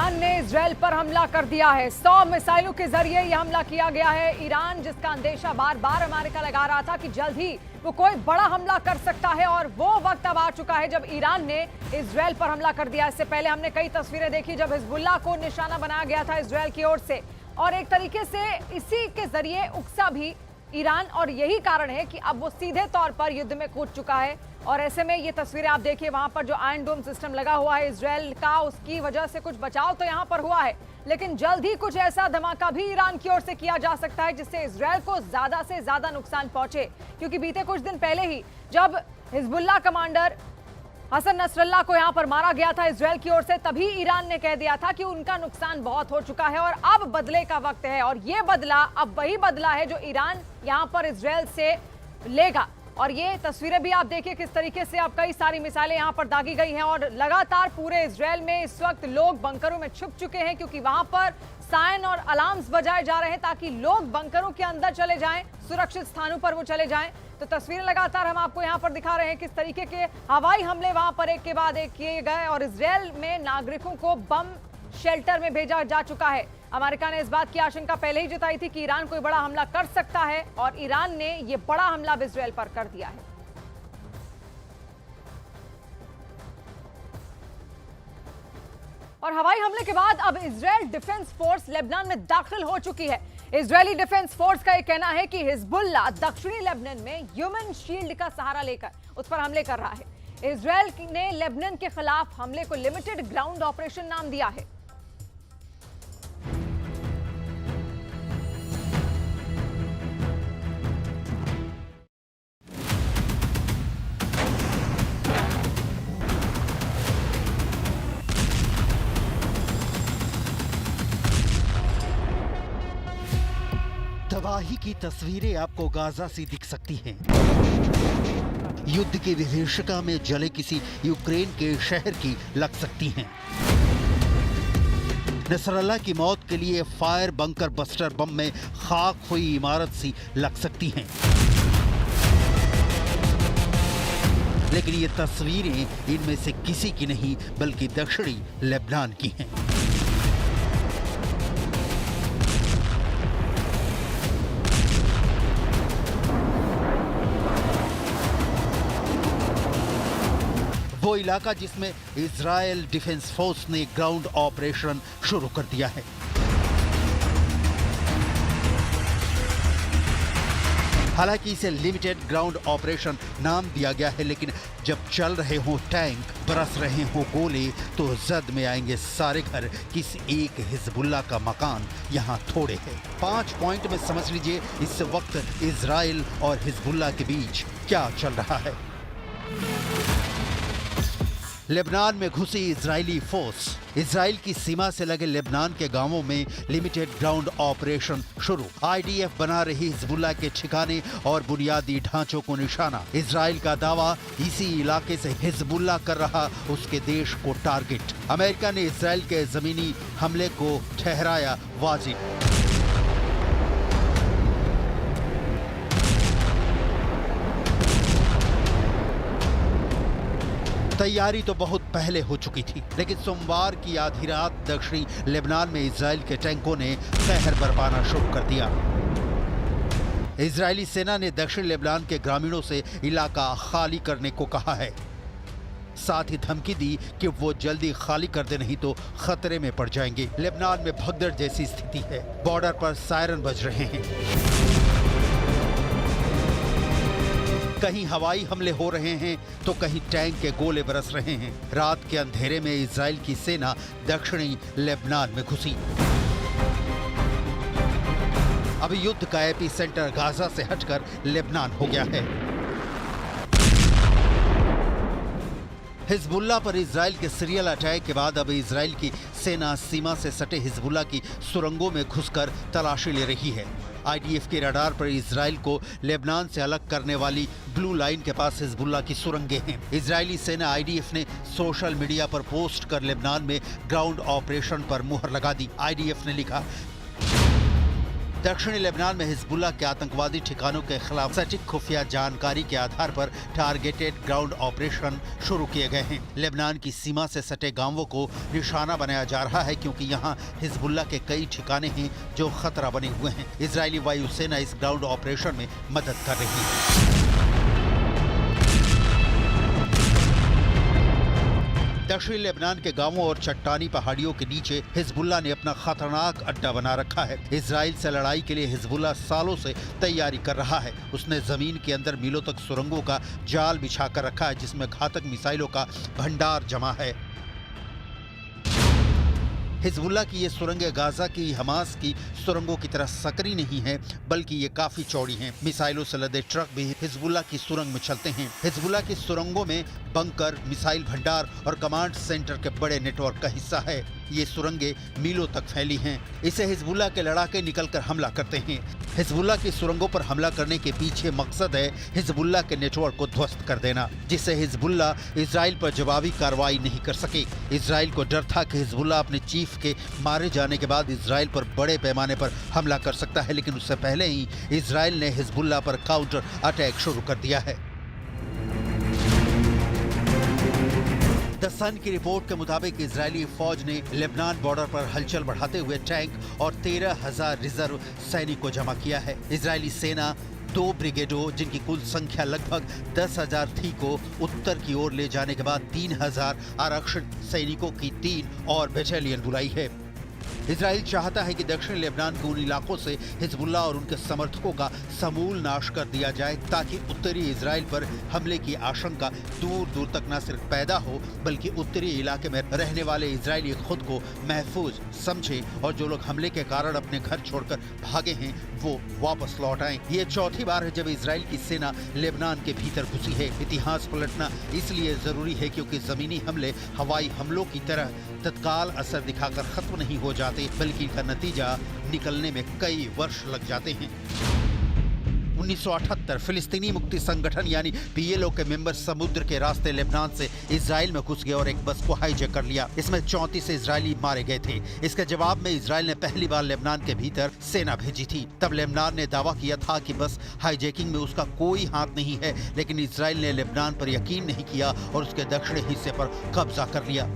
Iran ने Israel पर हमला कर दिया है। 100 मिसाइलों के जरिए यह हमला किया गया है। ईरान जिसका अंदेशा बार बार अमेरिका लगा रहा था कि जल्द ही वो कोई बड़ा हमला कर सकता है, और वो वक्त अब आ चुका है जब ईरान ने इजरायल पर हमला कर दिया। इससे पहले हमने कई तस्वीरें देखी जब हिजबुल्लाह को निशाना बनाया गया था इजरायल की ओर से, और एक तरीके से इसी के जरिए उकसा भी ईरान, और यही कारण है कि अब वो सीधे तौर पर युद्ध में कूद चुका है। और ऐसे में ये तस्वीरें आप देखिए, वहां पर जो आयरन डोम सिस्टम लगा हुआ है इजरायल का, उसकी वजह से कुछ बचाव तो यहां पर हुआ है, लेकिन जल्द ही कुछ ऐसा धमाका भी ईरान की ओर से किया जा सकता है जिससे इजरायल को ज्यादा से ज्यादा नुकसान पहुंचे। क्योंकि बीते कुछ दिन पहले ही जब हिजबुल्लाह कमांडर हसन नसरल्लाह को यहां पर मारा गया था इजरायल की ओर से, तभी ईरान ने कह दिया था कि उनका नुकसान बहुत हो चुका है और अब बदले का वक्त है। और ये बदला अब वही बदला है जो ईरान यहां पर इजरायल से लेगा। और ये तस्वीरें भी आप देखिए किस तरीके से अब कई सारी मिसाइलें यहां पर दागी गई हैं, और लगातार पूरे इजरायल में इस वक्त लोग बंकरों में छुप चुके हैं, क्योंकि वहां पर सायरन और अलार्म्स बजाए जा रहे हैं ताकि लोग बंकरों के अंदर चले जाएं, सुरक्षित स्थानों पर वो चले जाएं। तो तस्वीरें लगातार हम आपको यहां पर दिखा रहे हैं किस तरीके के हवाई हमले वहां पर एक के बाद एक किए गए, और इजरायल में नागरिकों को बम शेल्टर में भेजा जा चुका है। अमेरिका ने इस बात की आशंका पहले ही जताई थी कि ईरान कोई बड़ा हमला कर सकता है, और ईरान ने यह बड़ा हमला इजरायल पर कर दिया है। और हवाई हमले के बाद अब इजरायल डिफेंस फोर्स लेबनान में दाखिल हो चुकी है। इजरायली डिफेंस फोर्स का यह कहना है कि हिजबुल्लाह दक्षिणी लेबनान में ह्यूमन शील्ड का सहारा लेकर उस पर हमले कर रहा है। इजरायल ने लेबनान के खिलाफ हमले को लिमिटेड ग्राउंड ऑपरेशन नाम दिया है। तबाही की तस्वीरें आपको गाजा से दिख सकती हैं। युद्ध की विभीषिका में जले किसी यूक्रेन के शहर की लग सकती हैं। नसरल्लाह की मौत के लिए फायर बंकर बस्टर बम में खाक हुई इमारत सी लग सकती हैं। लेकिन ये तस्वीरें इनमें से किसी की नहीं बल्कि दक्षिणी लेबनान की हैं। वो इलाका जिसमें इजरायल डिफेंस फोर्स ने ग्राउंड ऑपरेशन शुरू कर दिया है। हालांकि इसे लिमिटेड ग्राउंड ऑपरेशन नाम दिया गया है, लेकिन जब चल रहे हो टैंक, बरस रहे हो गोले, तो जद में आएंगे सारे घर। किस एक हिजबुल्लाह का मकान यहाँ थोड़े है। 5 पॉइंट में समझ लीजिए इस वक्त इजरायल और हिजबुल्लाह के बीच क्या चल रहा है। लेबनान में घुसी इजरायली फोर्स। इजराइल की सीमा से लगे लेबनान के गांवों में लिमिटेड ग्राउंड ऑपरेशन शुरू। आईडीएफ बना रही हिजबुल्लाह के ठिकाने और बुनियादी ढांचों को निशाना। इजराइल का दावा, इसी इलाके से हिजबुल्लाह कर रहा उसके देश को टारगेट। अमेरिका ने इजराइल के जमीनी हमले को ठहराया वाजिब। तैयारी तो बहुत पहले हो चुकी थी, लेकिन सोमवार की आधी रात दक्षिणी लेबनान में इजराइल के टैंकों ने कहर बरपाना शुरू कर दिया। इजरायली सेना ने दक्षिण लेबनान के ग्रामीणों से इलाका खाली करने को कहा है। साथ ही धमकी दी कि वो जल्दी खाली कर दे, नहीं तो खतरे में पड़ जाएंगे। लेबनान में भगदड़ जैसी स्थिति है। बॉर्डर पर सायरन बज रहे हैं, कहीं हवाई हमले हो रहे हैं तो कहीं टैंक के गोले बरस रहे हैं। रात के अंधेरे में इजराइल की सेना दक्षिणी लेबनान में घुसी। अब युद्ध का एपी सेंटर गाजा से हटकर लेबनान हो गया है। हिजबुल्लाह पर इजराइल के सीरियल अटैक के बाद अब इजराइल की सेना सीमा से सटे हिजबुल्लाह की सुरंगों में घुसकर तलाशी ले रही है। आईडीएफ के रडार पर इजराइल को लेबनान से अलग करने वाली ब्लू लाइन के पास हिजबुल्लाह की सुरंगें हैं। इजरायली सेना आईडीएफ ने सोशल मीडिया पर पोस्ट कर लेबनान में ग्राउंड ऑपरेशन पर मुहर लगा दी। आईडीएफ ने लिखा, दक्षिणी लेबनान में हिजबुल्ला के आतंकवादी ठिकानों के खिलाफ सटीक खुफिया जानकारी के आधार पर टारगेटेड ग्राउंड ऑपरेशन शुरू किए गए हैं। लेबनान की सीमा से सटे गांवों को निशाना बनाया जा रहा है क्योंकि यहां हिजबुल्ला के कई ठिकाने हैं जो खतरा बने हुए हैं। इजरायली वायुसेना इस ग्राउंड ऑपरेशन में मदद कर रही है। दक्षिणी लेबनान के गांवों और चट्टानी पहाड़ियों के नीचे हिजबुल्ला ने अपना खतरनाक अड्डा बना रखा है। इजराइल से लड़ाई के लिए हिजबुल्ला सालों से तैयारी कर रहा है। उसने जमीन के अंदर मीलों तक सुरंगों का जाल बिछा कर रखा है जिसमें घातक मिसाइलों का भंडार जमा है। हिजबुल्ला की ये सुरंगें गाजा की हमास की सुरंगों की तरह सकरी नहीं है, बल्कि ये काफी चौड़ी हैं। मिसाइलों से लदे ट्रक भी हिजबुल्ला की सुरंग में चलते हैं। हिजबुल्ला की सुरंगों में बंकर, मिसाइल भंडार और कमांड सेंटर के बड़े नेटवर्क का हिस्सा है। ये सुरंगें मीलों तक फैली हैं। इसे हिजबुल्ला के लड़ाके निकलकर हमला करते हैं। हिजबुल्ला की सुरंगों पर हमला करने के पीछे मकसद है हिजबुल्ला के नेटवर्क को ध्वस्त कर देना, जिससे हिजबुल्ला इजराइल पर जवाबी कार्रवाई नहीं कर सके। इजराइल को डर था कि हिजबुल्ला अपने चीफ के मारे जाने के बाद इजराइल पर बड़े पैमाने पर हमला कर सकता है, लेकिन उससे पहले ही इजराइल ने हिजबुल्ला पर काउंटर अटैक शुरू कर दिया है। द सन की रिपोर्ट के मुताबिक इजरायली फौज ने लेबनान बॉर्डर पर हलचल बढ़ाते हुए टैंक और 13,000 रिजर्व सैनिक को जमा किया है। इजरायली सेना 2 ब्रिगेडों, जिनकी कुल संख्या लगभग 10,000 थी, को उत्तर की ओर ले जाने के बाद 3,000 आरक्षित सैनिकों की 3 और बटालियन बुलाई है। इजराइल चाहता है कि दक्षिण लेबनान के उन इलाकों से हिजबुल्ला और उनके समर्थकों का समूल नाश कर दिया जाए ताकि उत्तरी इजराइल पर हमले की आशंका दूर दूर तक न सिर्फ पैदा हो बल्कि उत्तरी इलाके में रहने वाले इजरायली खुद को महफूज समझें और जो लोग हमले के कारण अपने घर छोड़कर भागे हैं वो वापस लौट आएं। ये चौथी बार है जब इजराइल की सेना लेबनान के भीतर घुसी है। इतिहास पलटना इसलिए जरूरी है क्योंकि जमीनी हमले हवाई हमलों की तरह तत्काल असर दिखाकर खत्म नहीं हो जाते, बल्कि इनका नतीजा निकलने में कई वर्ष लग जाते हैं। 1978 फिलिस्तीनी मुक्ति संगठन यानी पीएलओ के मेंबर समुद्र के रास्ते लेबनान से इजराइल में घुस गए और एक बस को हाईजैक कर लिया। इसमें 34 इजरायली मारे गए थे। इसके जवाब में इजराइल ने पहली बार लेबनान के भीतर सेना भेजी थी। तब लेबनान ने दावा किया था कि बस हाईजैकिंग में उसका कोई हाथ नहीं है, लेकिन इजराइल ने लेबनान पर यकीन नहीं किया और उसके दक्षिणी हिस्से पर कब्जा कर लिया।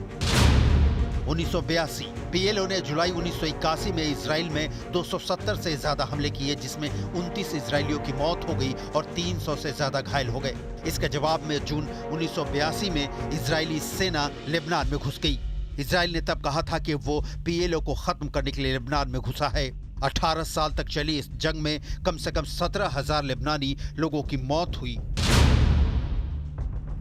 1982 पीएलओ ने जुलाई 1981 में इजराइल में 270 से ज्यादा हमले किए, जिसमें 29 इजरायलियों की मौत हो गई और 300 से ज्यादा घायल हो गए। इसके जवाब में जून 1982 में इजरायली सेना लेबनान में घुस गई। इजराइल ने तब कहा था कि वो पीएलओ को खत्म करने के लिए लेबनान में घुसा है। 18 साल तक चली इस जंग में कम से कम 17,000 लेबनानी लोगों की मौत हुई।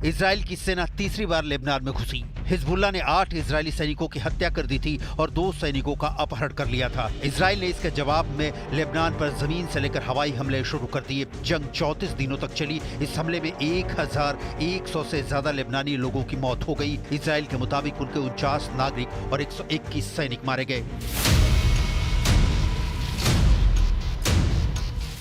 इजराइल की सेना तीसरी बार लेबनान में घुसी। हिजबुल्ला ने 8 इजरायली सैनिकों की हत्या कर दी थी और 2 सैनिकों का अपहरण कर लिया था। इजराइल ने इसके जवाब में लेबनान पर जमीन से लेकर हवाई हमले शुरू कर दिए। जंग 34 दिनों तक चली। इस हमले में 1,100 से ज्यादा लेबनानी लोगों की मौत हो गई। इजराइल के मुताबिक उनके 49 नागरिक और 121 सैनिक मारे गए।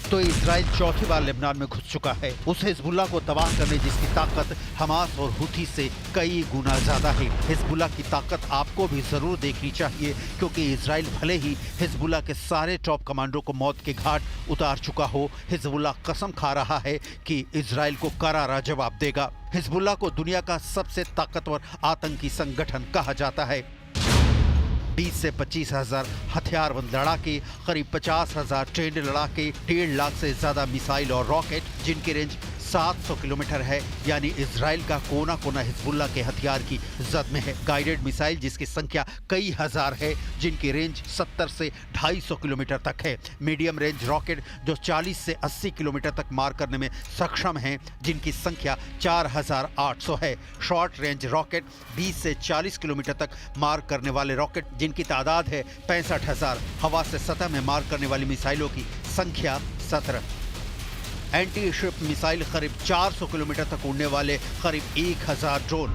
तो इजराइल चौथी बार लेबनान में घुस चुका है, उस हिजबुल्ला को तबाह करने जिसकी ताकत हमास और हुथी से कई गुना ज्यादा है। हिजबुल्ला की ताकत आपको भी जरूर देखनी चाहिए, क्योंकि इजराइल भले ही हिजबुल्ला के सारे टॉप कमांडरों को मौत के घाट उतार चुका हो, हिजबुल्ला कसम खा रहा है कि इजराइल को करारा जवाब देगा। हिजबुल्ला को दुनिया का सबसे ताकतवर आतंकी संगठन कहा जाता है। 20 से 25,000 हथियारबंद लड़ाके, करीब 50,000 ट्रेंड लड़ाके, 1.5 लाख से ज्यादा मिसाइल और रॉकेट, जिनकी रेंज 700 किलोमीटर है। यानी इजराइल का कोना कोना हिजबुल्ला के हथियार की जद में है। गाइडेड मिसाइल जिसकी संख्या कई हजार है, जिनकी रेंज 70 से 250 किलोमीटर तक है। मीडियम रेंज रॉकेट जो 40 से 80 किलोमीटर तक मार करने में सक्षम हैं, जिनकी संख्या 4,800 है। शॉर्ट रेंज रॉकेट 20 से 40 किलोमीटर तक मार करने वाले रॉकेट, जिनकी तादाद है 65,000। हवा से सतह में मार करने वाली मिसाइलों की संख्या 17। एंटी शिप मिसाइल करीब 400 किलोमीटर तक उड़ने वाले करीब 1,000 ड्रोन।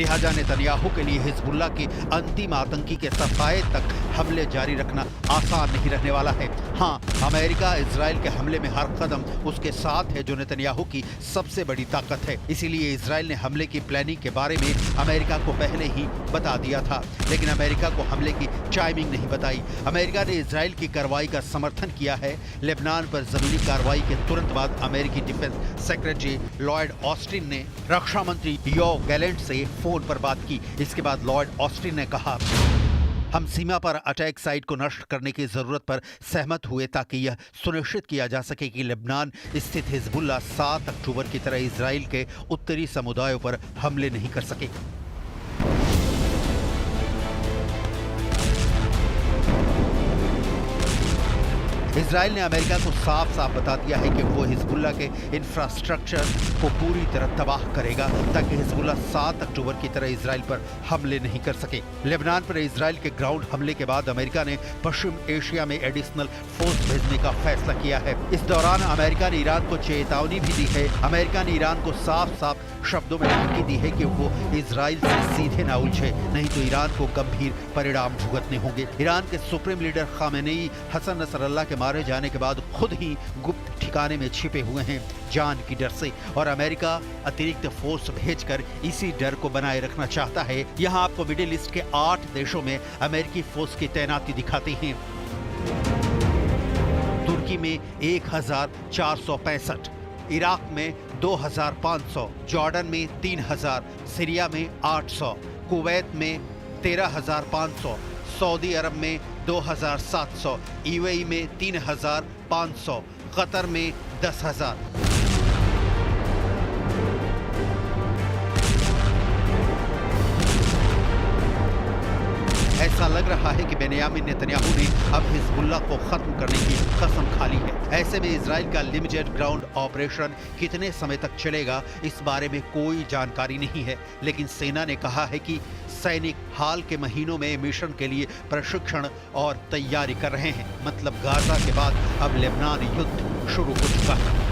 लिहाजा नेतन्याहू के लिए हिजबुल्लाह की अंतिम आतंकी के सफाए तक हमले जारी रखना आसान नहीं रहने वाला है। हाँ, अमेरिका इजराइल के हमले में हर कदम उसके साथ है, जो नेतन्याहू की सबसे बड़ी ताकत है। इसीलिए इजराइल ने हमले की प्लानिंग के बारे में अमेरिका को पहले ही बता दिया था, लेकिन अमेरिका को हमले की टाइमिंग नहीं बताई। अमेरिका ने इजराइल की कार्रवाई का समर्थन किया है। लेबनान पर जमीनी कार्रवाई के तुरंत बाद अमेरिकी डिफेंस सेक्रेटरी लॉयड ऑस्टिन ने रक्षा मंत्री योव गैलेंट से फोन पर बात की। इसके बाद लॉयड ऑस्टिन ने कहा, हम सीमा पर अटैक साइट को नष्ट करने की जरूरत पर सहमत हुए ताकि यह सुनिश्चित किया जा सके कि लेबनान स्थित हिजबुल्लाह 7 अक्टूबर की तरह इजराइल के उत्तरी समुदायों पर हमले नहीं कर सके। इजराइल ने अमेरिका को साफ साफ बता दिया है कि वो हिजबुल्लाह के इंफ्रास्ट्रक्चर को पूरी तरह तबाह करेगा ताकि हिजबुल्लाह 7 अक्टूबर की तरह इजराइल पर हमले नहीं कर सके। लेबनान पर इजराइल के ग्राउंड हमले के बाद अमेरिका ने पश्चिम एशिया में एडिशनल फोर्स भेजने का फैसला किया है। इस दौरान अमेरिका ने ईरान को चेतावनी भी दी है। अमेरिका ने ईरान को साफ साफ शब्दों में धमकी दी है कि वो इजराइल से सीधे ना उलझे, नहीं तो ईरान को गंभीर परिणाम भुगतने होंगे। ईरान के supreme leader Khamenei Hassan Nasrallah के मारे जाने के बाद खुद ही गुप्त ठिकाने में छिपे हुए हैं जान की डर से, और अमेरिका अतिरिक्त फोर्स भेजकर इसी डर को बनाए रखना चाहता है। यहाँ आपको मिडिल ईस्ट के 8 देशों में अमेरिकी फोर्स की तैनाती दिखाते हैं। तुर्की में 1465, इराक में 2500, जॉर्डन में 3000, सीरिया में 800, कुवैत में 13500, सऊदी अरब में 2700, यूएई में 3500, कतर में 10,000। ऐसा लग रहा है कि बेन्यामिन नेतन्याहू ने अब हिजबुल्लाह को खत्म करने की कसम खा ली है। ऐसे में इजराइल का लिमिटेड ग्राउंड ऑपरेशन कितने समय तक चलेगा, इस बारे में कोई जानकारी नहीं है, लेकिन सेना ने कहा है कि सैनिक हाल के महीनों में मिशन के लिए प्रशिक्षण और तैयारी कर रहे हैं। मतलब गाजा के बाद अब लेबनान युद्ध शुरू हो चुका है।